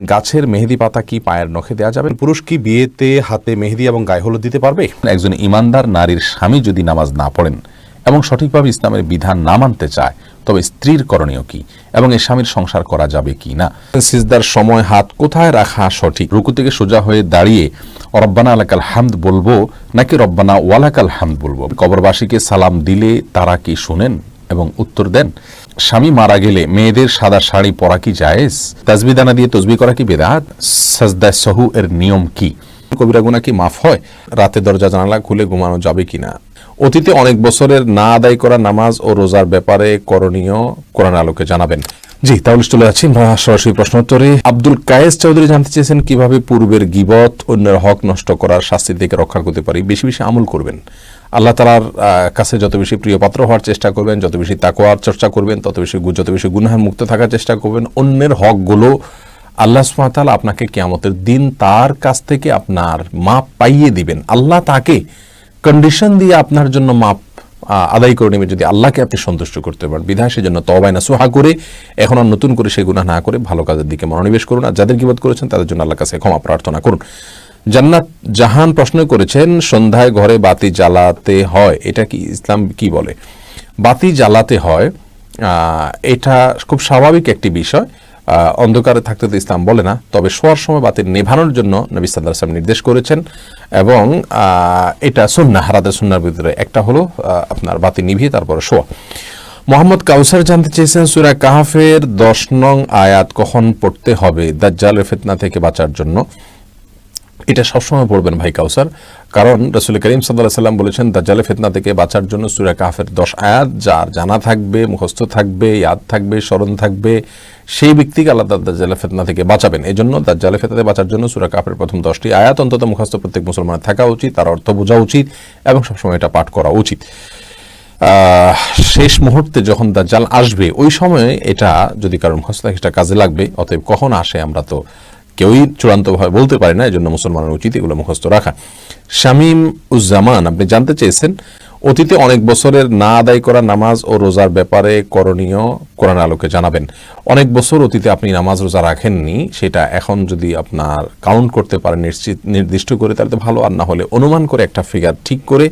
গাছের মেহেদি পাতা কি পায়ের নখে দেওয়া যাবে? পুরুষ কি বিয়েতে হাতে মেহেদি এবং গায়ে হলুদ দিতে পারবে? একজন ইমানদার নারীর স্বামী যদি নামাজ না পড়েন এবং সঠিকভাবে ইসলামের বিধান না মানতে চায়, তবে স্ত্রীর করণীয় কি এবং এই স্বামীর সংসার করা যাবে কি না? সিজদার সময় হাত কোথায় রাখা সঠিক? রুকু থেকে সোজা হয়ে দাঁড়িয়ে রব্বানা আলাকাল হামদ বলবো নাকি রব্বানা ওয়ালাকাল হামদ বলবো? কবরবাসীকে সালাম দিলে তারা কি শুনেন এবং উত্তর দেন? স্বামী মারা গেলে মেয়েদের সাদা শাড়ি পরা কি জায়েজ? তাসবিহ দানা দিয়ে তসবিহ করা কি বেদাত? সাজদা সাহু এর নিয়ম কি? কবিরা গুনাহ কি মাফ হয়? রাতে দরজা জানালা খুলে ঘুমানো যাবে কিনা? অতীতে অনেক বছরের না আদায় করা নামাজ ও রোজার ব্যাপারে করণীয় কোরআন আলোকে জানাবেন। জি, তাহলে চলে যাচ্ছি সরাসরি প্রশ্নোত্তরে। আব্দুল কায়েস চৌধুরী জানতে চেয়েছেন কিভাবে পূর্বের গীবত, অন্যের হক নষ্ট করার শাস্তি থেকে রক্ষা করতে পারি। বেশি বেশি আমল করবেন, আল্লাহ তাআলার কাছে যত বেশি প্রিয় পাত্র হওয়ার চেষ্টা করবেন, যত বেশি তাকওয়ার চর্চা করবেন, যত বেশি গুনাহ মুক্ত থাকার চেষ্টা করবেন। অন্যের হকগুলো আল্লাহ সুবহানাহু ওয়া তাআলা আপনাকে কিয়ামতের দিন তার কাছ থেকে আপনার মাপ পাইয়ে দিবেন। আল্লাহ তাকে কন্ডিশন দিয়ে আপনার জন্য মাপ আদায় করে নেবে যদি আল্লাহকে আপনি সন্তুষ্ট করতে পারেন। বিধায় সেজন্য তওবা নাসুহা করে এখন আর নতুন করে সেই গুনাহ না করে ভালো কাজের দিকে মনোনিবেশ করুন। আর যাদের গীবত করেছেন তাদের জন্য আল্লাহর কাছে ক্ষমা প্রার্থনা করুন। জান্নাত জাহান প্রশ্ন করেছেন, সন্ধ্যায় ঘরে বাতি জ্বালাতে হয়, এটা কি ইসলাম কি বলে? বাতি জ্বালাতে হয়, এটা খুব স্বাভাবিক একটি বিষয়। অন্ধকারে থাকতে তো ইসলাম বলে না, তবে শোয়ার সময় বাতি নেভানোর জন্য নবী সাল্লাল্লাহু আলাইহি ওয়াসাল্লাম নির্দেশ করেছেন এবং এটা সুন্নাহ, হারাতে সুন্নাহর ভিতরে একটা হলো আপনার বাতি নিভিয়ে তারপরে শোয়া। মোহাম্মদ কাউসার জানতে চেয়েছেন সূরা কাহফের 10 নং আয়াত কখন পড়তে হবে দাজ্জালের ফিতনা থেকে বাঁচার জন্য? এটা সবসময় পড়বেন ভাই কাউসার, কারণ রাসূল করিম সাল্লাল্লাহু আলাইহি ওয়াসাল্লাম বলেছেন দাজ্জালের ফিতনা থেকে বাঁচার জন্য সূরা কাহফের 10 আয়াত যার জানা থাকবে, মুখস্থ থাকবে, ইয়াদ থাকবে, স্মরণ থাকবে, সেই ব্যক্তিকে আল্লাহ দাজ্জালের ফিতনা থেকে বাঁচাবেন। এজন্য দাজ্জালের ফিতনা থেকে বাঁচার জন্য সূরা কাহফের প্রথম 10টি আয়াত অন্তত মুখস্থ প্রত্যেক মুসলমানের থাকা উচিত, তার অর্থ বোঝা উচিত এবং সবসময় এটা পাঠ করা উচিত। শেষ মুহূর্তে যখন দাজ্জাল আসবে ওই সময়ে এটা যদি কারণ মুখস্থ থাকে সেটা কাজে লাগবে। অতএব কখন আসে আমরা তো কেউই চূড়ান্তভাবে বলতে পারে না, এই জন্য মুসলমানের উচিত এগুলো মুখস্থ রাখা। শামীম উজ্জামান আপনি জানতে চেয়েছেন অতীতে অনেক বছরের না আদায় করা নামাজ ও রোজার ব্যাপারে করণীয় কোরআন আলোকে জানাবেন। অনেক বছর অতীতে আপনি নামাজ রোজা রাখেননি, সেটা এখন যদি আপনার কাউন্ট করতে পারেন নির্দিষ্ট করে তাহলে তো ভালো, আর না হলে অনুমান করে একটা ফিগার ঠিক করে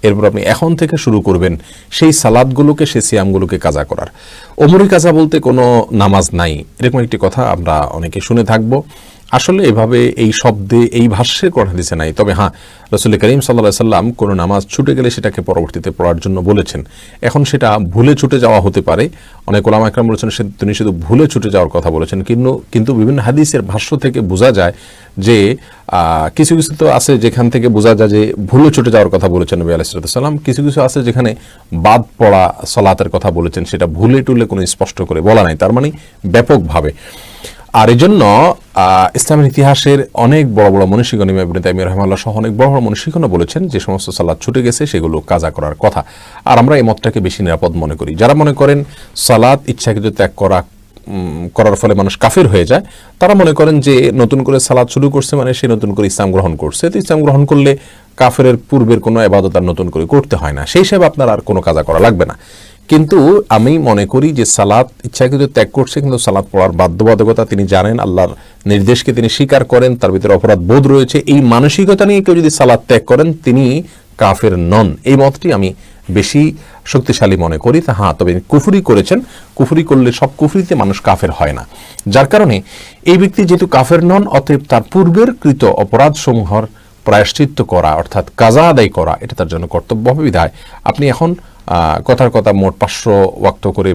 এরপর আপনি এখন থেকে শুরু করবেন সেই সালাদগুলোকে, সেই সিয়ামগুলোকে কাজা করার। ওমরি কাজা বলতে কোনো নামাজ নাই, এরকম একটি কথা আমরা অনেকে শুনে থাকবো। আসলে এভাবে এই শব্দে এই ভাষ্যের কোরআন হাদিসে নাই। তবে হ্যাঁ, রাসূল করিম সাল্লাল্লাহু আলাইহি ওয়াসাল্লাম কোনো নামাজ ছুটে গেলে সেটাকে পরবর্তীতে পড়ার জন্য বলেছেন। এখন সেটা ভুলে ছুটে যাওয়া হতে পারে, অনেক ওলামা একরাম বলেছেন তিনি শুধু ভুলে ছুটে যাওয়ার কথা বলেছেন, কিন্তু বিভিন্ন হাদিসের ভাষ্য থেকে বোঝা যায় যে কিছু কিছু তো আছে যেখান থেকে বোঝা যায় যে ভুলে ছুটে যাওয়ার কথা বলেছেন নবী আলাইহিস সালাম, কিছু কিছু আছে যেখানে বাদ পড়া সালাতের কথা বলেছেন, সেটা ভুলে টুলে কোনো স্পষ্ট করে বলা নাই, তার মানে ব্যাপকভাবে। আর এই জন্য ইসলামের ইতিহাসের অনেক বড় বড় মনীষীগণ, ইমাম ইবনে তাইমিয়া রাহিমাহুল্লাহ সহ অনেক বড় বড় মনীষীগণও বলেছেন যে সমস্ত সালাত ছুটে গেছে সেগুলো কাজা করার কথা। আর আমরা এই মতটাকে বেশি নিরাপদ মনে করি। যারা মনে করেন সালাত ইচ্ছাকৃত ত্যাগ করার ফলে মানুষ কাফের হয়ে যায়, তারা মনে করেন যে নতুন করে সালাত শুরু করছে মানে সে নতুন করে ইসলাম গ্রহণ করছে, তো ইসলাম গ্রহণ করলে কাফের পূর্বের কোনো ইবাদত আর নতুন করে করতে হয় না, সেই হিসাবে আপনার আর কোনো কাজা করা লাগবে না। কিন্তু আমি মনে করি যে সালাত ইচ্ছাকৃত ত্যাগ করছে, কিন্তু সালাত পড়ার বাধ্যবাধকতা তিনি জানেন, আল্লাহর নির্দেশকে তিনি স্বীকার করেন, তার ভিতরে অপরাধ বোধ রয়েছে, এই মানসিকতা নিয়ে কেউ যদি সালাত ত্যাগ করেন তিনি কাফের নন। এই মতটি আমি বেশি শক্তিশালী মনে করি। হ্যাঁ, তবে কুফরি করেছেন, কুফরি করলে সব কুফরিতে মানুষ কাফের হয় না, যার কারণে এই ব্যক্তি যেহেতু কাফের নন, অতএব তার পূর্বের কৃত অপরাধ সমূহের প্রায়শ্চিত্ত করা অর্থাৎ কাজা আদায় করা এটা তার জন্য কর্তব্য হবে। বিধায় আপনি এখন কথার কথা মোট 500 ওয়াক্ত করে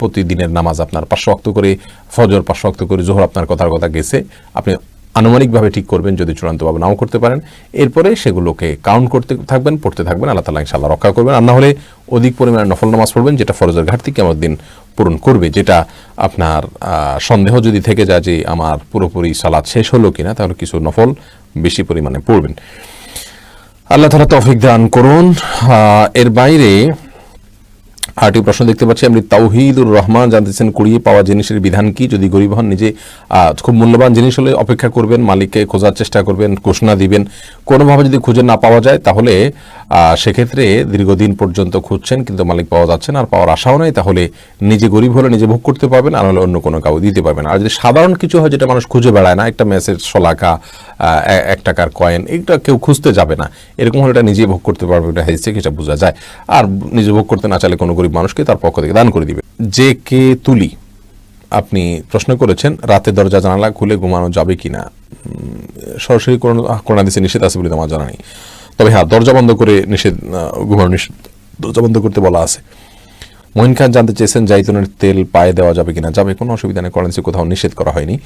প্রতিদিনের নামাজ আপনার 500 ওয়াক্ত করে, ফজর 500 ওয়াক্ত করে, জোহর আপনার কথার কথা গেছে, আপনি আনুমানিকভাবে ঠিক করবেন, যদি চূড়ান্তভাবে নাও করতে পারেন। এরপরে সেগুলোকে কাউন্ট করতে থাকবেন, পড়তে থাকবেন, আল্লাহ তাআলা ইনশাআল্লাহ রক্ষা করবেন। আর না হলে অধিক পরিমাণে নফল নামাজ পড়বেন, যেটা ফরজের ঘাটতি কিয়ামত দিন পূরণ করবে। যেটা আপনার সন্দেহ যদি থেকে যায় যে আমার পুরোপুরি সালাত শেষ হলো কিনা, তাহলে কিছু নফল বেশি পরিমাণে পড়বেন। আল্লাহ তাআলা তৌফিক দান করুন। এর বাইরে আরেকটি প্রশ্ন দেখতে পাচ্ছি আমি, তাওহিদুর রহমান জানতেছেন কুড়িয়ে পাওয়া জিনিসের বিধান কি? যদি গরিব হন, নিজে খুব মূল্যবান জিনিস হলে অপেক্ষা করবেন, মালিককে খোঁজার চেষ্টা করবেন, ঘোষণা দিবেন। কোনোভাবে যদি খুঁজে না পাওয়া যায় তাহলে সেক্ষেত্রে দীর্ঘদিন পর্যন্ত খুঁজছেন কিন্তু মালিক পাওয়া যাচ্ছে না, আর পাওয়ার আশাও নাই, তাহলে নিজে গরিব হলে নিজে ভোগ করতে পারবেন, আর হলে অন্য কোনো কাউ দিতে পারবেন। আর যদি সাধারণ কিছু হয় যেটা মানুষ খুঁজে বেড়ায় না, একটা মেসেজ, শলাকা, 1 টাকার কয়েন, এটা কেউ খুঁজতে যাবে না, এরকম হলে এটা নিজে ভোগ করতে পারবে, এটা হাদিস থেকে সেটা বোঝা যায়। আর নিজে ভোগ করতে না চাইলে কোনো গরিব মানুষকে তার পক্ষ থেকে দান করে দিবে। যে কে তুলি আপনি প্রশ্ন করেছেন, রাতে দরজা জানালা খুলে ঘুমানো যাবে কিনা? সরাসরি কোন হাদিসে নিষেধ আছে বলে আমার জানা নেই, তবে হ্যাঁ, দরজা বন্ধ করে নিষেধ, ঘুমানো নিষেধ, দরজা বন্ধ করতে বলা আছে। মঈন খান জানতে চেয়েছেন জাইতুনের তেল পায়ে দেওয়া যাবে কিনা? যাবে, কোনো অসুবিধা নেই, কোরআনে কোথাও নিষেধ করা হয়নি।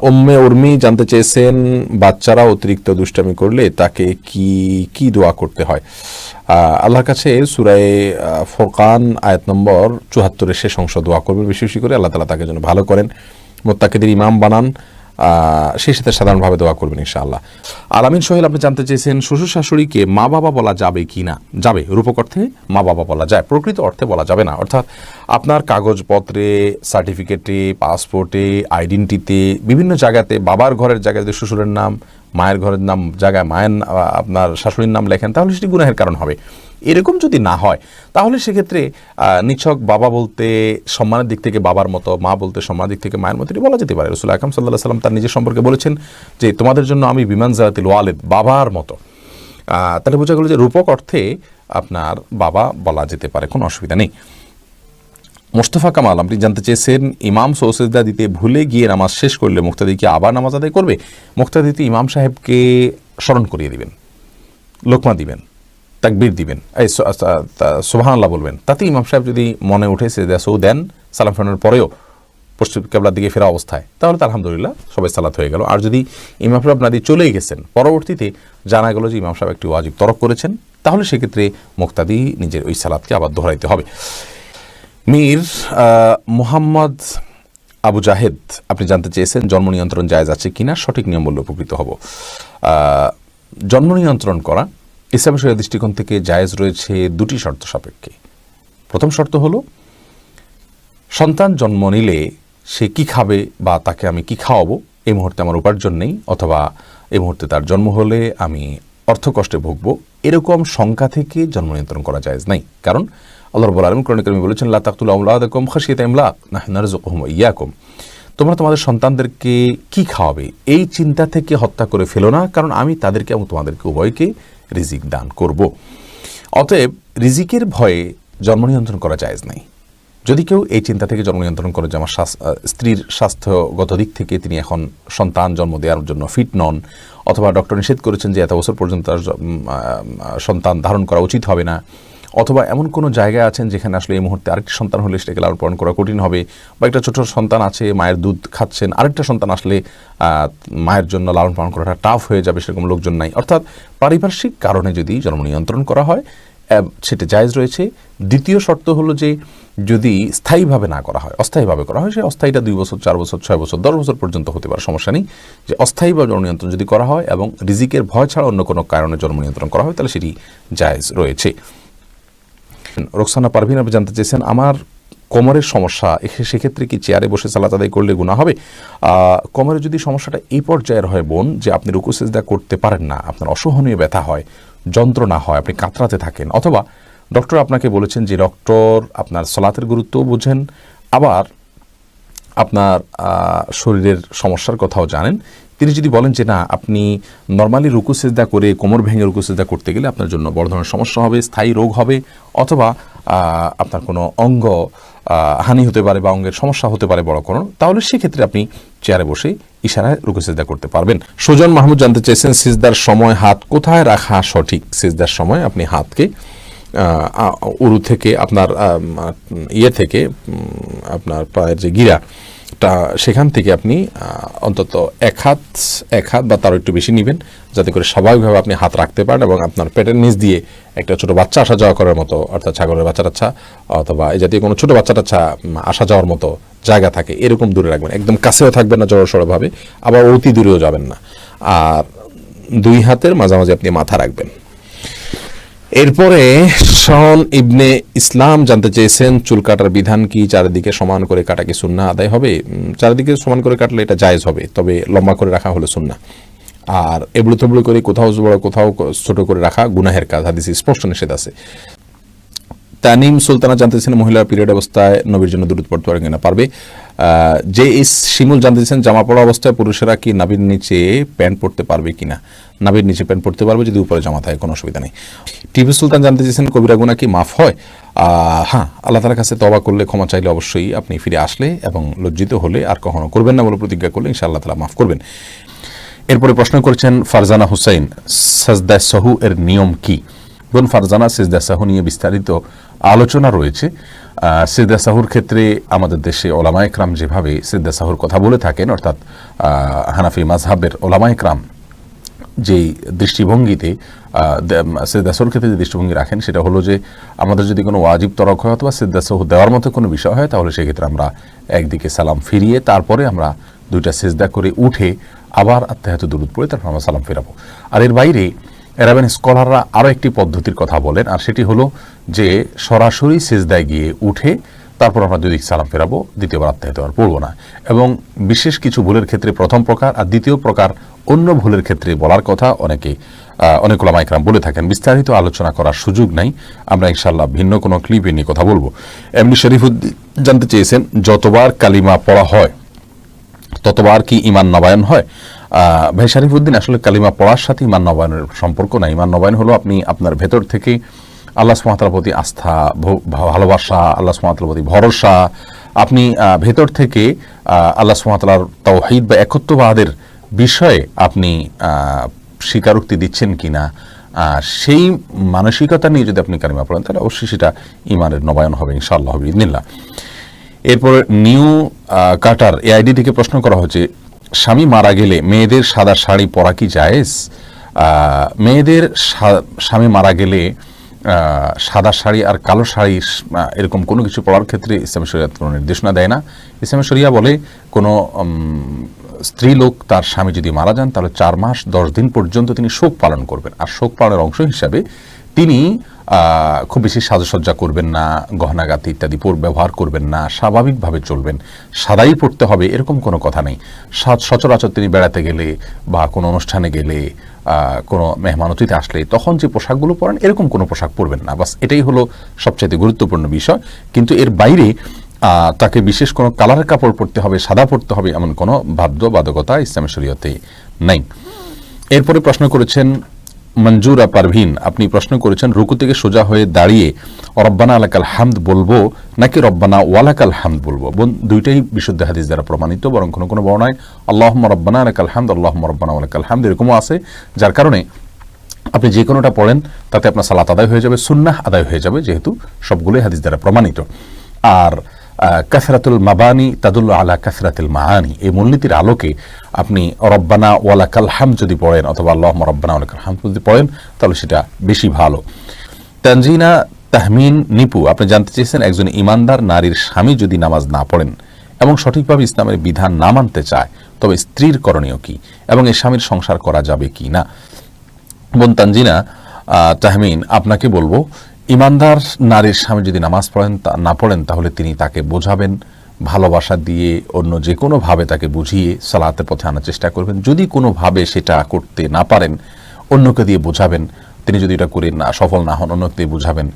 উম্মে উর্মি জানতে চেয়েছেন বাচ্চারা অতিরিক্ত দুষ্টামি করলে তাকে কি কি দোয়া করতে হয়? আল্লাহর কাছে সূরায়ে ফুরকান আয়াত নম্বর ৭৪ শেষ অংশ দোয়া করবেন বেশি বেশি করে, আল্লাহ তাআলা তাকে যেন ভালো করেন, মুত্তাকিদের ইমাম বানান, সেই সাথে সাধারণভাবে দোয়া করবেন ইনশাআল্লাহ। আলামিন সোহেল আপনি জানতে চেয়েছেন শ্বশুর শাশুড়িকে মা বাবা বলা যাবে কি না? যাবে, রূপক অর্থে মা বাবা বলা যায়, প্রকৃত অর্থে বলা যাবে না। অর্থাৎ আপনার কাগজপত্রে, সার্টিফিকেটে, পাসপোর্টে, আইডেন্টিতে, বিভিন্ন জায়গাতে বাবার ঘরের জায়গায় যদি শ্বশুরের নাম, মায়ের ঘরের নাম জায়গায় মায়ের আপনার শাশুড়ির নাম লেখেন তাহলে সেটি গুনাহের কারণ হবে। এরকম যদি না হয় তাহলে সেক্ষেত্রে নিছক বাবা বলতে সম্মানের দিক থেকে বাবার মতো, মা বলতে সম্মানের দিক থেকে মায়ের মতো এটি বলা যেতে পারে। রাসূল আকরাম সাল্লাল্লাহু আলাইহি ওয়াসাল্লাম তার নিজের সম্পর্কে বলেছেন যে তোমাদের জন্য আমি বিমানজাতিল ওয়ালিদ, বাবার মতো। তাহলে বোঝা গেল যে রূপক অর্থে আপনার বাবা বলা যেতে পারে, কোনো অসুবিধা নেই। মোস্তফা কামাল আপনি জানতে চেয়েছেন ইমাম সৌসেজদা দিতে ভুলে গিয়ে নামাজ শেষ করলে মুক্তাদি কি আবার নামাজ আদায় করবে? মুক্তাদিতে ইমাম সাহেবকে স্মরণ করিয়ে দিবেন, লোকমা দিবেন, তাকবীর দিবেন, এই সুবহানাল্লাহ বলবেন, তাতে ইমাম সাহেব যদি মনে উঠে সেজদা সৌ দেন সালাম ফেরানোর পরেও পশ্চিম কিবলার দিকে ফেরা অবস্থায়, তাহলে তো আলহামদুলিল্লাহ সবাই সালাত হয়ে গেল। আর যদি ইমাম সাহেব আপনাদের চলেই গেছেন, পরবর্তীতে জানা গেল যে ইমাম সাহেব একটি ওয়াজিব তরক করেছেন, তাহলে সেক্ষেত্রে মুক্তাদি নিজের ওই সালাতকে আবার দোহরাইতে হবে। মীর মোহাম্মদ আবু জাহেদ আপনি জানতে চেয়েছেন জন্ম নিয়ন্ত্রণ জায়েজ আছে কিনা? সঠিক নিয়ম বললে উপকৃত হব। জন্ম নিয়ন্ত্রণ করা ইসলামী শরীয়তের দৃষ্টিকোণ থেকে জায়েজ রয়েছে 2টি শর্ত সাপেক্ষে। প্রথম শর্ত হলো সন্তান জন্ম নিলে সে কি খাবে বা তাকে আমি কি খাওয়াবো, এই মুহূর্তে আমার উপার্জন নেই, অথবা এই মুহূর্তে তার জন্ম হলে আমি অর্থকষ্টে ভুগবো, এরকম শঙ্কা থেকে জন্ম নিয়ন্ত্রণ করা জায়েজ নাই। কারণ আল্লাহ রাব্বুল আলামিন কোরআনে কারিমে বলেছেন লা তাকতুলু আওলাদাকুম খাশিয়াতা ইমলাক নাহনু নারযুকুহুম ওয়া ইয়াকুম, তোমরা তোমাদের সন্তানদেরকে কি খাওয়াবে এই চিন্তা থেকে হত্যা করে ফেলো না, কারণ আমি তাদেরকে এবং তোমাদেরকে উভয়কে রিজিক দান করব। অতএব রিজিকের ভয়ে জন্ম নিয়ন্ত্রণ করা জায়েজ নাই। যদি কেউ এই চিন্তা থেকে জন্ম নিয়ন্ত্রণ করে যে আমার স্ত্রীর স্বাস্থ্যগত দিক থেকে তিনি এখন সন্তান জন্ম দেওয়ার জন্য ফিট নন, অথবা ডক্টর নিষেধ করেছেন যে এত বছর পর্যন্ত তার সন্তান ধারণ করা উচিত হবে না, অথবা এমন কোনো জায়গায় আছেন যেখানে আসলে এই মুহূর্তে আরেকটি সন্তান হলে সেটাকে লালন পালন করা কঠিন হবে, বা একটা ছোট সন্তান আছে মায়ের দুধ খাচ্ছেন, আরেকটা সন্তান আসলে মায়ের জন্য লালন পালন করাটা টাফ হয়ে যাবে, সেরকম লোকজন নাই, অর্থাৎ পারিপার্শ্বিক কারণে যদি জন্ম নিয়ন্ত্রণ করা হয় সেটা জায়েজ রয়েছে। দ্বিতীয় শর্ত হলো যে যদি স্থায়ীভাবে না করা হয়, অস্থায়ীভাবে করা হয়, সে অস্থায়ীটা 2 বছর, 4 বছর, 6 বছর, 10 বছর পর্যন্ত হতে পারে, সমস্যা নেই। যে অস্থায়ীভাবে জন্ম নিয়ন্ত্রণ যদি করা হয় এবং রিজিকের ভয় ছাড়া অন্য কোনো কারণে জন্ম নিয়ন্ত্রণ করা হয় তাহলে সেটি জায়েজ রয়েছে। রোকসানা পারভিন আপনি জানতে চেয়েছেন আমার কোমরের সমস্যা, সেক্ষেত্রে কি চেয়ারে বসে সালাত আদায় করলে গুনাহ হবে? কোমরে যদি সমস্যাটা এই পর্যায়ের হয় বোন যে আপনি রুকু সিজদা করতে পারেন না, আপনার অসহনীয় ব্যথা হয়, যন্ত্রণা হয়, আপনি কাতরাতে থাকেন, অথবা ডক্টর আপনাকে বলেছেন যে ডক্টর আপনার সালাতের গুরুত্বও বোঝেন, আবার আপনার শরীরের সমস্যার কথাও জানেন, তিনি যদি বলেন যে না আপনি নর্মালি রুকু সিজদা করে কোমর ভেঙে রুকু সিজদা করতে গেলে আপনার জন্য বড় ধরনের সমস্যা হবে, স্থায়ী রোগ হবে, অথবা আপনার কোনো অঙ্গ হানি হতে পারে বা অঙ্গের সমস্যা হতে পারে বড় কোনো, তাহলে সেক্ষেত্রে আপনি চেয়ারে বসে ইশারায় রুকু সিজদা করতে পারবেন। সুজন মাহমুদ জানতে চেয়েছেন সিজদার সময় হাত কোথায় রাখা সঠিক? সিজদার সময় আপনি হাতকে উরু থেকে আপনার ইয়ে থেকে আপনার পায়ের যে গিরাটা সেখান থেকে আপনি অন্তত এক হাত বা তারও একটু বেশি নেবেন, যাতে করে স্বাভাবিকভাবে আপনি হাত রাখতে পারেন এবং আপনার পেটের নিচ দিয়ে একটা ছোট বাচ্চা আসা যাওয়া করার মতো, অর্থাৎ ছাগলের বাচ্চা টাচ্ছা অথবা এই জাতীয় কোনো ছোট বাচ্চা টাচ্ছা আসা যাওয়ার মতো জায়গা থাকে এরকম দূরে রাখবেন, একদম কাছেও থাকবেন না জড়সড়ভাবে, আবার অতি দূরেও যাবেন না, আর 2 হাতের মাঝামাঝি আপনি মাথা রাখবেন। এরপরে শন ইবনে ইসলাম জানতে চেয়েছেন চুল কাটার বিধান কি, চারিদিকে সমান করে কাটা কি সুন্নাহ আদায় হবে? চারিদিকে সমান করে কাটলে এটা জায়েজ হবে, তবে লম্বা করে রাখা হলো সুন্নাহ। আর এবড়ো তেবড়ো করে কোথাও বড় কোথাও ছোট করে রাখা গুনাহের কাজ, হাদিসে স্পষ্ট নিষেধ আছে। তানিম সুলতানা জানতেছেন মহিলার পিরিয়ড অবস্থায় নবীর জন্য দুরূদ পড়তে পারে কিনা? পারবে। যে ইস শিমুল জানতেছেন জামা পড়া অবস্থায় পুরুষেরা কি নাভির নিচে প্যান্ট পরতে পারবে কিনা? নাভির নিচে প্যান্ট পরতে পারবে যদি উপরে জামা থাকে, কোনো অসুবিধা নেই। টিপু সুলতান জানতে চেয়েছেন কবিরা গুনাহ কি মাফ হয়? হ্যাঁ, আল্লাহ তাআলার কাছে তওবা করলে, ক্ষমা চাইলে অবশ্যই আপনি ফিরে আসলে এবং লজ্জিত হলে আর কখনো করবেন না বলে প্রতিজ্ঞা করলে ইনশাআল্লাহ তাআলা মাফ করবেন। এরপরে প্রশ্ন করেছেন ফারজানা হুসাইন, সাজদা সাহু এর নিয়ম কি? বোন ফারজানা, সিজদা সাহু নিয়ে বিস্তারিত আলোচনা রয়েছে। সিজদা সাহুর ক্ষেত্রে আমাদের দেশে ওলামায়ে কেরাম যেভাবে সিজদা সাহুর কথা বলে থাকেন, অর্থাৎ হানাফি মাযহাবের ওলামায়ে কেরাম যেই দৃষ্টিভঙ্গিতে সিজদা সাহুর ক্ষেত্রে যে দৃষ্টিভঙ্গি রাখেন সেটা হলো যে আমাদের যদি কোনো ওয়াজিব তরক হয় অথবা সিজদা সাহু দেওয়ার মতো কোনো বিষয় হয়, তাহলে সেক্ষেত্রে আমরা একদিকে সালাম ফিরিয়ে তারপরে আমরা দুইটা সিজদা করে উঠে আবার আত্তাহিয়াতু দুরূদ পড়ে তারপর আমরা সালাম ফেরাবো। আর এর বাইরে এরাবেন স্কলাররা আরও একটি পদ্ধতির কথা বলেন, আর সেটি হলো যে সরাসরি সিজদায় গিয়ে উঠে তারপর আমরা দুই দিক সালাম ফেরাবো, দ্বিতীয়বার আত্তাহিয়াতু আর পড়বো না। এবং বিশেষ কিছু ভুলের ক্ষেত্রে প্রথম প্রকার, আর দ্বিতীয় প্রকার অন্য ভুলের ক্ষেত্রে বলার কথা অনেক ওলামায়ে কেরাম বলে থাকেন। বিস্তারিত আলোচনা করার সুযোগ নাই, আমরা ইনশাআল্লাহ ভিন্ন কোনো ক্লিপে নিয়ে কথা বলবো। এমনি শরীফুদ্দিন জানতে চেয়েছেন যতবার কালিমা পড়া হয় ততবার কি ঈমান নবায়ন হয়? ভাই শরীফুদ্দিন, আসলে কালিমা পড়ার সাথে ঈমান নবায়নের সম্পর্ক নাই। ঈমান নবায়ন হলো আপনি আপনার ভেতর থেকে আল্লাহ সুবহানাহু ওয়া তাআলার প্রতি আস্থা, ভালোবাসা, আল্লাহ সুবহানাহু ওয়া তাআলার প্রতি ভরসা, আপনি ভেতর থেকে আল্লাহ সুবহানাহু ওয়া তাআলার তাওহীদ বা একত্ববাদের বিষয়ে আপনি স্বীকারোক্তি দিচ্ছেন কিনা, সেই মানসিকতা নিয়ে যদি আপনি কালিমা পড়েন তাহলে অবশ্যই সেটা ঈমানের নবায়ন হবে ইনশাআল্লাহ বিইذনিল্লাহ। এরপরে নিউ কাটার এআইডি থেকে প্রশ্ন করা হচ্ছে স্বামী মারা গেলে মেয়েদের সাদা শাড়ি পরা কি জায়েজ? মেয়েদের স্বামী মারা গেলে সাদা শাড়ি আর কালো শাড়ি এরকম কোনো কিছু পরার ক্ষেত্রে ইসলামী শরিয়াত কোনো নির্দেশনা দেয় না। ইসলামী শরিয়া বলে কোনো স্ত্রী লোক তার স্বামী যদি মারা যান তাহলে 4 মাস 10 দিন পর্যন্ত তিনি শোক পালন করবেন, আর শোক পালনের অংশ হিসাবে তিনি খুব বেশি সাজসজ্জা করবেন না, গহনাগাতি ইত্যাদি ব্যবহার করবেন না, স্বাভাবিকভাবে চলবেন। সাদাই পড়তে হবে এরকম কোনো কথা নেই। সচরাচর তিনি বেড়াতে গেলে বা কোনো অনুষ্ঠানে গেলে, কোনো মেহমান অতিথি আসলে তখন যে পোশাকগুলো পরেন এরকম কোনো পোশাক পরবেন না, বাস এটাই হলো সবচেয়ে গুরুত্বপূর্ণ বিষয়। কিন্তু এর বাইরে তাকে বিশেষ কোনো কালারের কাপড় পরতে হবে, সাদা পরতে হবে এমন কোনো বাধ্যবাধকতা ইসলামী শরীয়তে নেই। এরপরে প্রশ্ন করেছেন মঞ্জুরা পারভিন, আপনি প্রশ্ন করেছেন রুকু থেকে সোজা হয়ে দাঁড়িয়ে রব্বানা আলাকাল হামদ বলবো নাকি রব্বানা ওয়ালাকাল হামদ বলবো? দুইটাই বিশুদ্ধ হাদিস দ্বারা প্রমাণিত, বরং কোনো কোনো বর্ণায় আল্লাহুম্মা রব্বানা আলাকাল হামদ, আল্লাহুম্মা রব্বানা ওয়ালাকাল হামদ এরকমও আছে, যার কারণে আপনি যে কোনোটা পড়েন তাতে আপনার সালাত আদায় হয়ে যাবে, সুন্নাহ আদায় হয়ে যাবে, যেহেতু সবগুলোই হাদিস দ্বারা প্রমাণিত। আর কাসরাতুল মাবানি তাদুল্লু আলা কাসরাতিল মাআনি, এই মূলনীতির আলোকে আপনি রব্বানা ওয়ালাকাল হামদ যদি পড়েন অথবা আল্লাহুম্মা রব্বানা ওয়ালাকাল হামদ যদি পড়েন তাহলে সেটা বেশি ভালো। তানজিনা তাহমিন নিপু, আপনি জানতে চেয়েছেন একজন ইমানদার নারীর স্বামী যদি নামাজ না পড়েন এবং সঠিকভাবে ইসলামের বিধান না মানতে চায় তবে স্ত্রীর করণীয় কি এবং এই স্বামীর সংসার করা যাবে কি না? বোন তানজিনা তাহমিন, আপনাকে বলবো ইমানদার নারীর স্বামী যদি নামাজ না পড়েন তাহলে তিনি তাকে বোঝাবেন, ভালোবাসা দিয়ে অন্য যে কোনোভাবে তাকে বুঝিয়ে সালাতের পথে আনার চেষ্টা করবেন। যদি কোনোভাবে সেটা করতে না পারেন অন্যকে দিয়ে বোঝাবেন, তিনি যদি এটা করে না সফল না হন অন্যকে দিয়ে বোঝাবেন।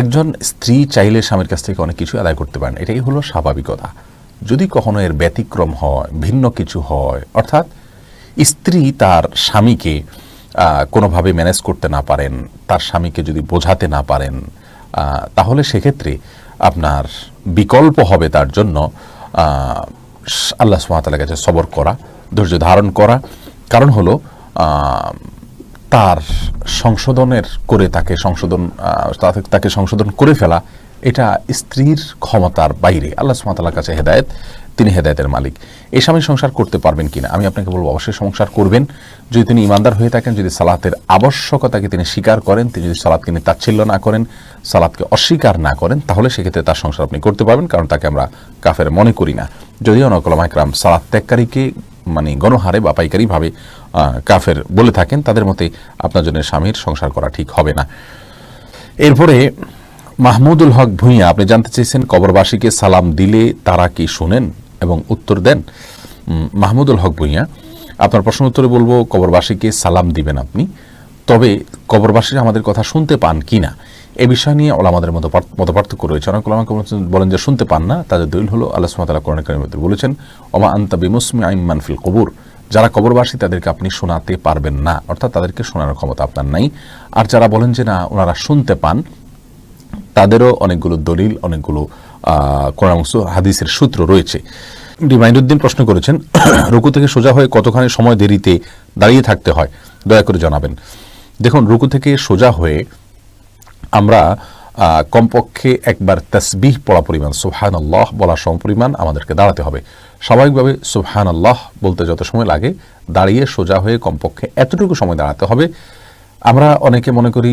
একজন স্ত্রী চাইলে স্বামীর কাছ থেকে অনেক কিছু আদায় করতে পারেন, এটাই হলো স্বাভাবিকতা। যদি কখনো এর ব্যতিক্রম হয়, ভিন্ন কিছু হয়, অর্থাৎ স্ত্রী তার স্বামীকে কোনোভাবে ম্যানেজ করতে না পারেন, তার স্বামীকে যদি বোঝাতে না পারেন, তাহলে সেক্ষেত্রে আপনার বিকল্প হবে তার জন্য আল্লাহ সুবহানাহু ওয়া তাআলার কাছে সবর করা, ধৈর্য ধারণ করা। কারণ হলো তার সংশোধনের করে তাকে সংশোধন করে ফেলা এটা স্ত্রীর ক্ষমতার বাইরে। আল্লাহ সুবহানাহু ওয়া তাআলার কাছে হেদায়েত, তিনি হেদায়েতের মালিক। এই স্বামী সংসার করতে পারবেন কিনা? আমি আপনাকে বলবো অবশ্যই সংসার করবেন যদি তিনি ইমানদার হয়ে থাকেন, যদি সালাতের আবশ্যকতাকে তিনি স্বীকার করেন, তিনি যদি সালাতকে তিনি তাচ্ছিল্য না করেন, সালাতকে অস্বীকার না করেন, তাহলে সেক্ষেত্রে তার সংসার আপনি করতে পারবেন, কারণ তাকে আমরা কাফের মনে করি না। যদিও অনেক ওলামায়ে কেরাম সালাত ত্যাগকারীকে মানে গণহারে বা পাইকারিভাবে কাফের বলে থাকেন, তাদের মতে আপনার জন্য স্বামীর সংসার করা ঠিক হবে না। এরপরে মাহমুদুল হক ভূঁইয়া আপনি জানতে চেয়েছেন কবরবাসীকে সালাম দিলে তারা কি শোনেন এবং উত্তর দেন। মাহমুদুল হক ভূঁইয়া, আপনার প্রশ্ন উত্তরে বলবো কবরবাসীকে সালাম দিবেন আপনি, তবে কবরবাসীরা আমাদের কথা শুনতে পান কি না এ বিষয় নিয়ে ওলামাদের মতপার্থক্য রয়েছে। অনেক ওলামা বলেন যে শুনতে পান না, তাদের দলিল হলো আল্লাহ সুবহানাহু ওয়া তাআলা কোরআন কারীমে বলেছেন ওমা আনতা বিমুসমিআইন মান ফিল কুবুর, যারা কবরবাসী তাদেরকে আপনি শোনাতে পারবেন না, অর্থাৎ তাদেরকে শোনানোর ক্ষমতা আপনার নাই। আর যারা বলেন যে না ওনারা শুনতে পান, তাদেরও অনেকগুলো দলিল, অনেকগুলো কোরআন হাদিসের সূত্র রয়েছে। মাইনুদ্দিন প্রশ্ন করেছেন রুকু থেকে সোজা হয়ে কতখানি সময় দেরিতে দাঁড়িয়ে থাকতে হয়, দয়া করে জানাবেন। দেখুন, রুকু থেকে সোজা হয়ে আমরা কমপক্ষে একবার তাসবিহ পড়া পরিমাণ, সুবহানাল্লাহ বলা সমপরিমাণ আমাদেরকে দাঁড়াতে হবে। স্বাভাবিকভাবে সুবহানাল্লাহ বলতে যত সময় লাগে, দাঁড়িয়ে সোজা হয়ে কমপক্ষে এতটুকু সময় দাঁড়াতে হবে। আমরা অনেকে মনে করি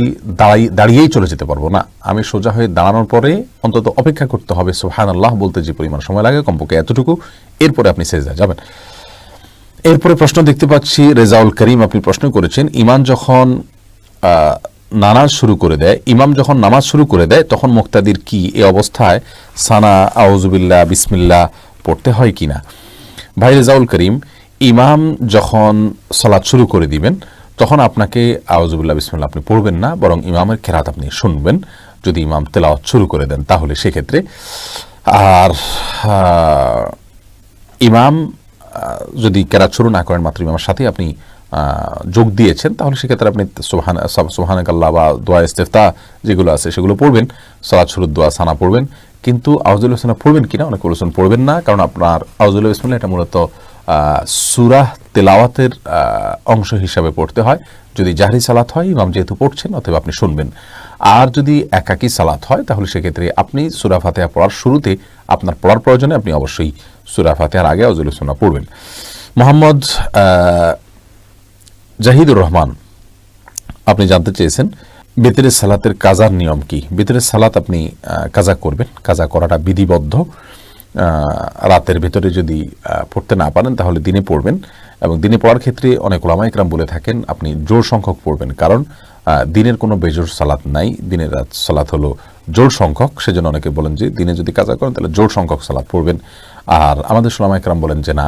দাঁড়িয়েই চলে যেতে পারবো না, আমি সোজা হয়ে দাঁড়ানোর পরে অন্তত অপেক্ষা করতে হবে সুবহানাল্লাহ বলতে যে পরিমাণ সময় লাগে কমপক্ষে এতটুকু, এরপরে আপনি সেজদা যাবেন। এরপরে প্রশ্ন দেখতে পাচ্ছি রেজাউল করিম, আপনি প্রশ্ন করেছেন ইমাম যখন নামাজ শুরু করে দেয় তখন মুক্তাদির কি এ অবস্থায় সানা আউযুবিল্লাহ বিসমিল্লাহ পড়তে হয় কিনা। ভাই রেজাউল করিম, ইমাম যখন সালাত শুরু করে দিবেন তখন আপনাকে আউযুবিল্লাহ বিসমিল্লাহ আপনি পড়বেন না, বরং ইমামের কেরাত আপনি শুনবেন যদি ইমাম তেলাওয়াত শুরু করে দেন তাহলে সেক্ষেত্রে। আর ইমাম যদি কেরাত শুরু না করেন, মাত্র ইমামের সাথে আপনি যোগ দিয়েছেন, তাহলে সেক্ষেত্রে আপনি সুবহানাকাল্লাহ বা দোয়া ইস্তিফতাহ যেগুলো আছে সেগুলো পড়বেন, সালাত শুরুর দোয়া সানা পড়বেন, কিন্তু আউযুবিল্লাহ বিসমিল্লাহ পড়বেন কিনা অনেকে বলেছেন পড়বেন না, কারণ আপনার আউযুবিল্লাহ বিসমিল্লাহ এটা মূলত সূরা তেলাওয়াতের অংশ হিসাবে পড়তে হয়। যদি জাহরি সালাত হয়, ইমাম যেহেতু পড়ছেন অতএব আপনি শুনবেন। আর যদি একাকী সালাত হয় তাহলে সেক্ষেত্রে আপনি সূরা ফাতিহা পড়ার শুরুতে আপনার পড়ার প্রয়োজনে আপনি অবশ্যই সূরা ফাতিহার আগে আউযুবিল্লাহ বিসমিল্লাহ পড়বেন। মোহাম্মদ জাহিদুর রহমান আপনি জানতে চেয়েছেন বেতরের সালাতের কাজার নিয়ম কি। বেতরের সালাত আপনি কাজা করবেন, কাজা করাটা বিধিবদ্ধ। রাতের ভেতরে যদি পড়তে না পারেন তাহলে দিনে পড়বেন, এবং দিনে পড়ার ক্ষেত্রে অনেক উলামা ইকরাম বলে থাকেন আপনি জোড় সংখ্যক পড়বেন, কারণ দিনের কোনো বেজোড় সালাত নাই, দিনের রাত সালাত হলো জোড় সংখ্যক, সেজন্য অনেকে বলেন যে দিনে যদি কাজা করেন তাহলে জোড় সংখ্যক সালাত পড়বেন। আর আমাদের উলামা ইকরাম বলেন যে না,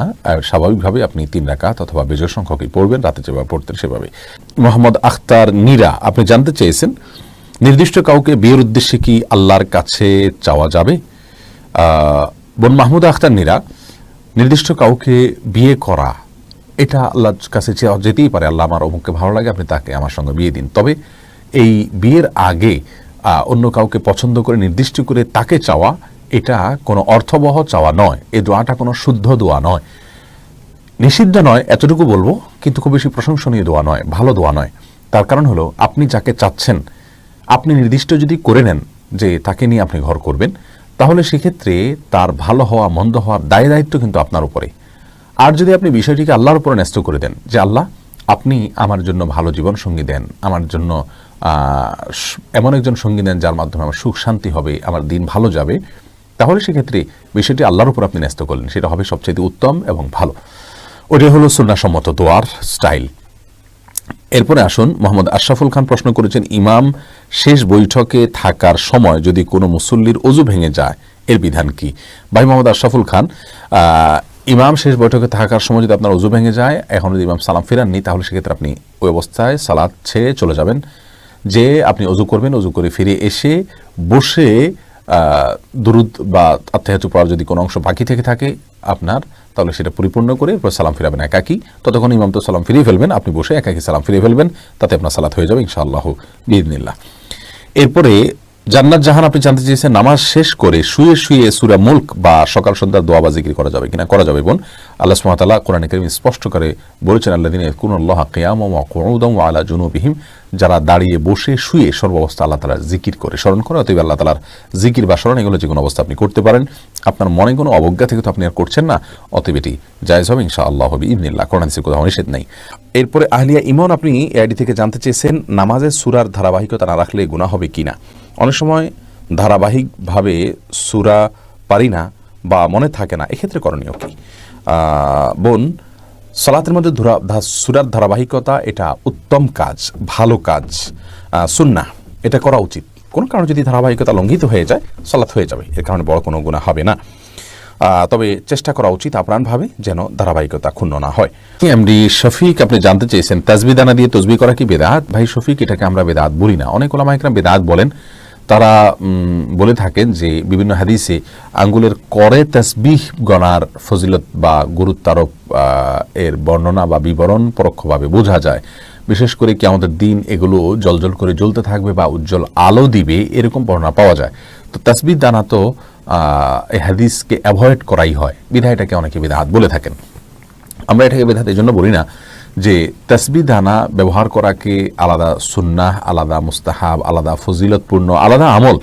স্বাভাবিকভাবে আপনি 3 রাকাত অথবা বেজোড় সংখ্যকই পড়বেন, রাতে যেভাবে পড়তেন সেভাবে। মোহাম্মদ আখতার নীরা আপনি জানতে চেয়েছেন নির্দিষ্ট কাউকে বিয়ের উদ্দেশ্যে কি আল্লাহর কাছে চাওয়া যাবে। বোন মাহমুদা আখতার নীরা, নির্দিষ্ট কাউকে বিয়ে করা এটা আল্লাহর কাছে চাওয়া যেতেই পারে, আল্লাহ আমার অমুককে ভালো লাগে আপনি তাকে আমার সঙ্গে বিয়ে দিন, তবে এই বিয়ের আগে অন্য কাউকে পছন্দ করে নির্দিষ্ট করে তাকে চাওয়া এটা কোনো অর্থবহ চাওয়া নয়, এই দোয়াটা কোনো শুদ্ধ দোয়া নয়, নিষিদ্ধ নয় এতটুকু বলবো, কিন্তু খুব বেশি প্রশংসনীয় দোয়া নয়, ভালো দোয়া নয়। তার কারণ হলো আপনি যাকে চাচ্ছেন আপনি নির্দিষ্ট যদি করে নেন যে তাকে নিয়ে আপনি ঘর করবেন, তাহলে সেক্ষেত্রে তার ভালো হওয়া মন্দ হওয়ার দায় দায়িত্ব কিন্তু আপনার উপরে। আর যদি আপনি বিষয়টিকে আল্লাহর উপরে ন্যস্ত করে দেন যে আল্লাহ আপনি আমার জন্য ভালো জীবন সঙ্গী দেন, আমার জন্য এমন একজন সঙ্গী দেন যার মাধ্যমে আমার সুখ শান্তি হবে, আমার দিন ভালো যাবে, তাহলে সেক্ষেত্রে বিষয়টি আল্লাহর উপর আপনি ন্যস্ত করলেন, সেটা হবে সবচেয়ে উত্তম এবং ভালো। ওটাই হলো সুন্নাহসম্মত দোয়ার স্টাইল। এরপরে আসুন, মোহাম্মদ আশরাফুল খান প্রশ্ন করেছেন ইমাম শেষ বৈঠকে থাকার সময় যদি কোনো মুসল্লির অজু ভেঙে যায় এর বিধান কি। ভাই মোহাম্মদ আশরাফুল খান, ইমাম শেষ বৈঠকে থাকার সময় যদি আপনার অজু ভেঙে যায়, এখন যদি ইমাম সালাম ফেরাননি, তাহলে সেক্ষেত্রে আপনি ওই অবস্থায় সালাত ছেড়ে চলে যাবেন, যে আপনি অজু করবেন, অজু করে ফিরে এসে বসে দুরুদ বা আত্তাহিয়াতু পড়ার যদি কোনো অংশ বাকি থেকে থাকে আপনার, তাহলে সেটা পরিপূর্ণ করে এরপর সালাম ফিরাবেন একাকী, ততক্ষণ ইমাম তো সালাম ফিরিয়ে ফেলবেন, আপনি বসে একাকী সালাম ফিরিয়ে ফেলবেন, তাতে আপনার সালাত হয়ে যাবে ইনশাআল্লাহ বিইذনিল্লাহ। এরপরে জান্নাত জাহান আপনি জানতে চেয়েছেন নামাজ শেষ করে শুয়ে শুয়ে সূরা মুলক বা সকাল সন্ধ্যার দোয়া বা জিকির করা যাবে কিনা। করা যাবে বোন, আল্লাহ সুবহানাহু ওয়া তাআলা কোরআনে কারীমে স্পষ্ট করে বলেছেন আল্লাযীনা ইয়াযকুরুনাল্লাহা কিয়ামান ওয়া কুউদান ওয়া আলা জুনুবিহিম, যারা দাঁড়িয়ে বসে শুয়ে সর্বাবস্থা আল্লাহ তাআলার জিকির করে স্মরণ করে, অতএব আল্লাহ তাআলার জিকির বা স্মরণ এগুলো যে কোনো অবস্থা আপনি করতে পারেন, আপনার মনে কোনো অবজ্ঞা থেকে তো আপনি আর করছেন না, অতএব এটি জায়েজ হবে ইনশাআল্লাহ বিইذনিল্লাহ, কোরআন হাদিসে কোথাও নিষেধ নাই। এরপরে আহলিয়া ইমন আপনি এআইডি থেকে জানতে চেয়েছেন নামাজের সূরার ধারাবাহিকতা না রাখলে গুনাহ হবে কিনা। অনেক সময় ধারাবাহিকভাবে সূরা পারি না বা মনে থাকে না, এক্ষেত্রে করণীয় কি। বোন, সালাতের মধ্যে সূরার ধারাবাহিকতা এটা উত্তম কাজ, ভালো কাজ, সুন্নাহ, এটা করা উচিত। কোনো কারণে যদি ধারাবাহিকতা লঙ্ঘিত হয়ে যায় সালাত হয়ে যাবে, এর কারণে বড় কোনো গুনাহ হবে না। তবে চেষ্টা করা উচিত আপ্রাণভাবে যেন ধারাবাহিকতা ক্ষুণ্ণ না হয়। এমডি শফিক আপনি জানতে চেয়েছেন তাসবিহ দানা দিয়ে তসবিহ করা কি বেদাত? ভাই শফিক, এটাকে আমরা বেদাত বলি না। অনেক ওলামা ইকরাম বেদাত বলেন। তারা বলে থাকেন যে বিভিন্ন হাদিসে আঙ্গুলের করে তাসবিহ গণার ফজিলত বা গুরুত্বারোপ এর বর্ণনা বা বিবরণ পরোক্ষভাবে বোঝা যায়। বিশেষ করে কি আমাদের দিন এগুলো জলজল করে জ্বলতে থাকবে বা উজ্জ্বল আলো দিবে, এরকম বর্ণনা পাওয়া যায়। তো তাসবিহ দানা তো এই হাদিসকে অ্যাভয়েড করাই হয়, বিধায় এটাকে অনেকে বিদআত বলে থাকেন। আমরা এটাকে বিদআত এই জন্য বলি না যে তাসবিহ দানা ব্যবহার করাকে আলাদা সুন্নাহ, আলাদা মুস্তাহাব, আলাদা ফজিলতপূর্ণ, আলাদা আমল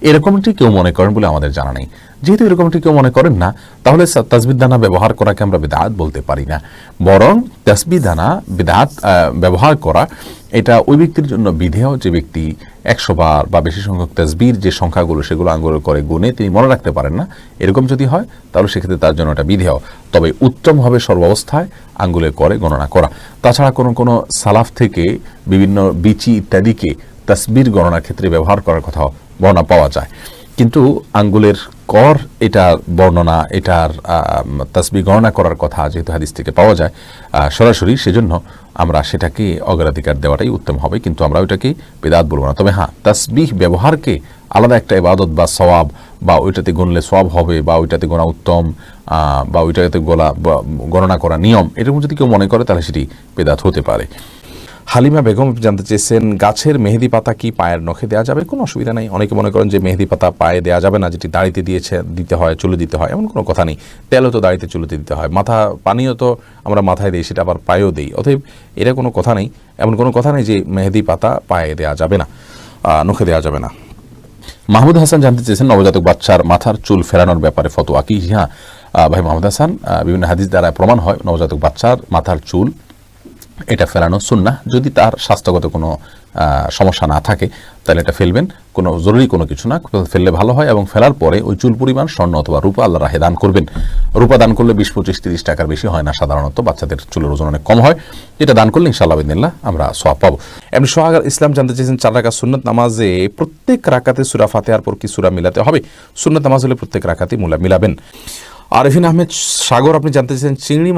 এরকমটি কেউ মনে করেন বলে আমাদের জানা নেই। যেহেতু এরকমটি কেউ মনে করেন না, তাহলে তাসবিহ দানা ব্যবহার করাকে আমরা বিদআত বলতে পারি না। বরং তাসবিহ দানা বিদআত ব্যবহার করা এটা ওই ব্যক্তির জন্য বিধেয় যে ব্যক্তি 100 বার বা বেশি সংখ্যক তাসবিহর যে সংখ্যাগুলো সেগুলো আঙ্গুলে করে গুনে তিনি মনে রাখতে পারেন না, এরকম যদি হয় তাহলে সেক্ষেত্রে তার জন্য এটা বিধেয়। তবে উত্তম হবে সর্বাবস্থায় আঙ্গুলে করে গণনা করা। তাছাড়া কোনো সালাফ থেকে বিভিন্ন বিচি ইত্যাদিকে তাসবিহর গণনার ক্ষেত্রে ব্যবহার করার কথা বর্ণনা পাওয়া যায়, কিন্তু আঙ্গুলের কর এটার বর্ণনা, এটার তাসবিহ গণনা করার কথা যেহেতু হাদিস থেকে পাওয়া যায় সরাসরি, সেজন্য আমরা সেটাকে অগ্রাধিকার দেওয়াটাই উত্তম হবে, কিন্তু আমরা ওইটাকে বিদআত বলবো না। তবে হ্যাঁ, তাসবিহ ব্যবহারকে আলাদা একটা ইবাদত বা সওয়াব বা ওইটাতে গুনলে সওয়াব হবে বা ওইটাতে গোনা উত্তম বা ওইটাতে গণনা করা নিয়ম, এরকম যদি কেউ মনে করে তাহলে সেটি বিদআত হতে পারে। হালিমা বেগম জানতে চেয়েছেন গাছের মেহেদি পাতা কি পায়ের নখে দেওয়া যাবে? কোনো অসুবিধা নেই। অনেকে মনে করেন যে মেহেদি পাতা পায়ে দেওয়া যাবে না, যেটি দাড়িতে দিতে হয়, চুলে দিতে হয়, এমন কোনো কথা নেই। তেলও তো দাড়িতে চুলেতে দিতে হয়, পানিও তো আমরা মাথায় দিই, সেটা আবার পায়েও দিই। অতএব এটা কোনো কথা নেই, এমন কোনো কথা নেই যে মেহেদি পাতা পায়ে দেওয়া যাবে না, নখে দেওয়া যাবে না। মাহমুদ হাসান জানতে চেয়েছেন নবজাতক বাচ্চার মাথার চুল ফেরানোর ব্যাপারে ফতোয়া কি? হ্যাঁ ভাই মাহমুদ হাসান, বিভিন্ন হাদিস দ্বারা প্রমাণ হয় নবজাতক বাচ্চার মাথার চুল এটা ফেলানো সুন্নাহ। যদি তার স্বাস্থ্যগত কোনো সমস্যা না থাকে তাহলে এটা ফেলবেন, কোনো জরুরি কোনো কিছু না, ফেললে ভালো হয়। এবং ফেলার পরে ওই চুল পরিমাণ স্বর্ণ অথবা রূপা আল্লাহর রাহে দান করবেন। রূপা দান করলে 20, 25, 30 টাকার বেশি হয় না সাধারণত, বাচ্চাদের চুলের ওজন অনেক কম হয়। এটা দান করলে ইনশাআল্লাহ বিদিনিল্লাহ আমরা সওয়াব পাবো। এমনি সোহাগার ইসলাম জানতে চেয়েছেন 4 রাকাত সুন্নাত নামাজে প্রত্যেক রাকাতে সূরা ফাতিহার পর কি সূরা মিলাতে হবে? সুন্নাত নামাজ হলে প্রত্যেক রাকাতে মিলাবেন। আরিফিন আহমেদ সাগর আপনি জানতে চেয়েছেন চিংড়ি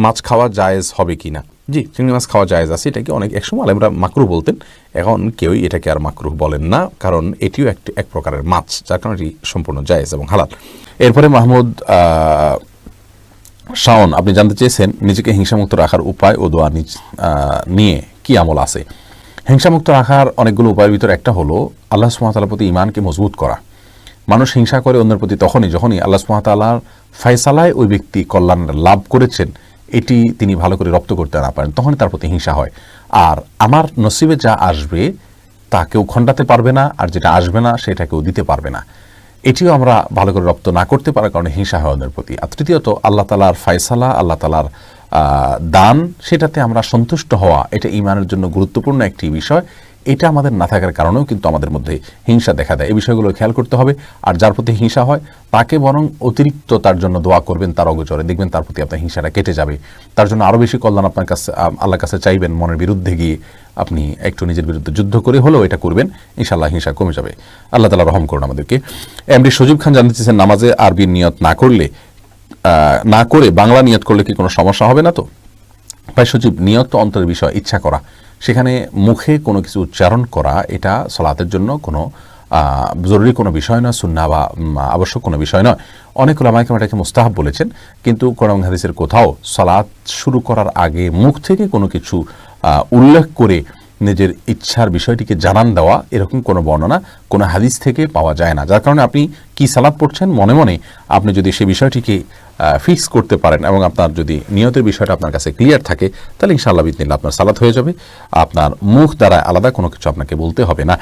মাছ খাওয়া জায়েজ হবে কিনা? জি, চিংড়ি মাছ খাওয়া জায়েজ আছে। এটাকে একসময় আলেমরা মাকরুহ বলতেন, এখন কেউই এটাকে আর মাকরুহ বলেন না, কারণ এটিও এক প্রকারের মাছ, যার কারণে এটি সম্পূর্ণ জায়েজ এবং হালাল। এরপরে মাহমুদ শাওন আপনি জানতে চেয়েছেন নিজেকে হিংসামুক্ত রাখার উপায় ও দোয়া নিয়ে কি আমল আছে? হিংসামুক্ত রাখার অনেকগুলো উপায়ের ভিতরে একটা হলো আল্লাহ সুবহানাহু ওয়া তাআলার প্রতি ঈমানকে মজবুত করা। মানুষ হিংসা করে অন্যের প্রতি যখনই আল্লাহ সুবহানাহু ওয়া তাআলার ফয়সালায় ওই ব্যক্তি কল্যাণ লাভ করেছেন এটি তিনি ভালো করে রপ্ত করতে না পারেন, তখনই তার প্রতি হিংসা হয়। আর আমার নসিবে যা আসবে তা কেউ খণ্ডাতে পারবে না, আর যেটা আসবে না সেটা কেউ দিতে পারবে না, এটিও আমরা ভালো করে রপ্ত না করতে পারার কারণে হিংসা হয় অন্যের প্রতি। আর তৃতীয়ত আল্লাহ তাআলার ফয়সালা, আল্লাহ তাআলার দান, সেটাতে আমরা সন্তুষ্ট হওয়া, এটা ঈমানের জন্য গুরুত্বপূর্ণ একটি বিষয়। এটা আমাদের না থাকার কারণেও কিন্তু আমাদের মধ্যে হিংসা দেখা দেয়। এই বিষয়গুলো খেয়াল করতে হবে। আর যার প্রতি হিংসা হয় তাকে বরং অতিরিক্ত তার জন্য দোয়া করবেন, তার অগোচরে দেখবেন তার প্রতি আপনার হিংসাটা কেটে যাবে। তার জন্য আরও বেশি কল্যাণ আপনার কাছে আল্লাহর কাছে চাইবেন, মনের বিরুদ্ধে গিয়ে আপনি একটু নিজের বিরুদ্ধে যুদ্ধ করে হলেও এটা করবেন, ইনশাআল্লাহ হিংসা কমে যাবে। আল্লাহ তাআলা রহম করুন আমাদেরকে। এমডি সজীব খান জানতে চেয়েছেন নামাজে আরবি নিয়ত না করে বাংলা নিয়ত করলে কি কোনো সমস্যা হবে না? তো ভাই সজীব, নিয়ত তো অন্তরের বিষয়, ইচ্ছা করা, সেখানে মুখে কোনো কিছু উচ্চারণ করা এটা সালাতের জন্য কোনো জরুরি কোনো বিষয় নয়, সুন্নাহ বা আবশ্যক কোনো বিষয় নয়। অনেক উলামায়ে কেরাম এটাকে মুস্তাহাব বলেছেন, কিন্তু কোরআন হাদিসের কোথাও সালাত শুরু করার আগে মুখ থেকে কোনো কিছু উল্লেখ করে নিজের ইচ্ছার বিষয়টিকে জানান দেওয়া এরকম কোনো বর্ণনা কোনো হাদিস থেকে পাওয়া যায় না। যার কারণে আপনি কি সালাত পড়ছেন মনে মনে আপনি যদি সেই বিষয়টিকে ফিক্স করতে পারেন এবং আপনার যদি নিয়তের বিষয়টা আপনার কাছে ক্লিয়ার থাকে, তাহলে ইনশাআল্লাহ বিদিনিল্লাহ আপনার সালাত হয়ে যাবে। আপনার মুখ দ্বারা আলাদা কোনো কিছু আপনাকে বলতে হবে না।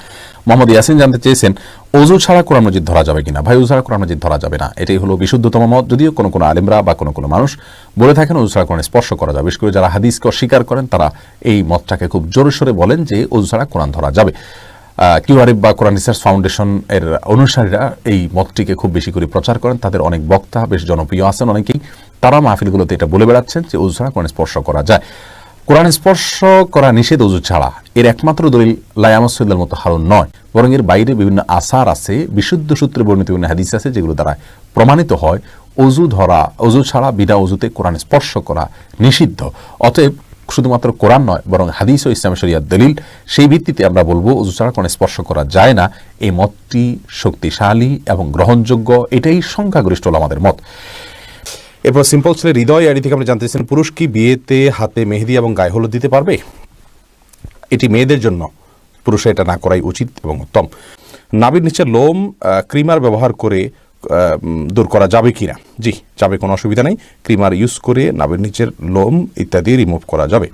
মোহাম্মদ ইয়াসিন জানতে চেয়েছেন ওযু ছাড়া কোরআন মাজিদ ধরা যাবে কিনা? ভাই, ওযু ছাড়া কোরআন মাজিদ ধরা যাবে না, এটাই হলো বিশুদ্ধতম মত। যদিও কোনো আলেমরা বা কোনো মানুষ বলে থাকেন ওযু ছাড়া কোরআন স্পর্শ করা যাবে, বিশেষ করে যারা হাদিসকে অস্বীকার করেন তারা এই মতটাকে খুব জোরে সোরে বলেন যে ওযু ছাড়া কোরআন ধরা যাবে। কিউআরএফ বা কোরআন রিসার্চ ফাউন্ডেশন এর অনুসারীরা এই মতটিকে খুব বেশি করে প্রচার করেন। তাদের অনেক বক্তা বেশ জনপ্রিয় আছেন অনেকেই, তারা মাহফিলগুলোতে এটা বলে বেড়াচ্ছেন যে ওযু ছাড়া কোরআন স্পর্শ করা যায়। কোরআন স্পর্শ করা নিষেধ অজু ছাড়া এর একমাত্র দলিল লায়ামসুল্লার মতো হারুন নয়, বরং এর বাইরে বিভিন্ন আসার আছে, বিশুদ্ধ সূত্রে বর্ণিত বিভিন্ন হাদিস আছে, যেগুলো দ্বারা প্রমাণিত হয় অজু ছাড়া বিনা অজুতে কোরআন স্পর্শ করা নিষিদ্ধ। অতএব শুধুমাত্র কোরআন নয়, বরং হাদিস ও ইসলাম শরিয়ার দলিল, সেই ভিত্তিতে আমরা বলবো অজু ছাড়া কোরআন স্পর্শ করা যায় না। এই মতটি শক্তিশালী এবং গ্রহণযোগ্য, এটাই সংখ্যাগরিষ্ঠ আমাদের মত। এরপর সিম্পল ছেলে হৃদয় আইডি থেকে আপনি জানতে চাইছেন, পুরুষ কি বিয়েতে হাতে মেহেদি এবং গায়ে হলুদ দিতে পারবে? এটি মেয়েদের জন্য, পুরুষে এটা না করাই উচিত এবং উত্তম। নাভির নিচে লোম ক্রিমার ব্যবহার করে দূর করা যাবে কিনা? জি, যাবে, কোনো অসুবিধা নেই। ক্রিমার ইউজ করে নাভির নিচের লোম ইত্যাদি রিমুভ করা যাবে।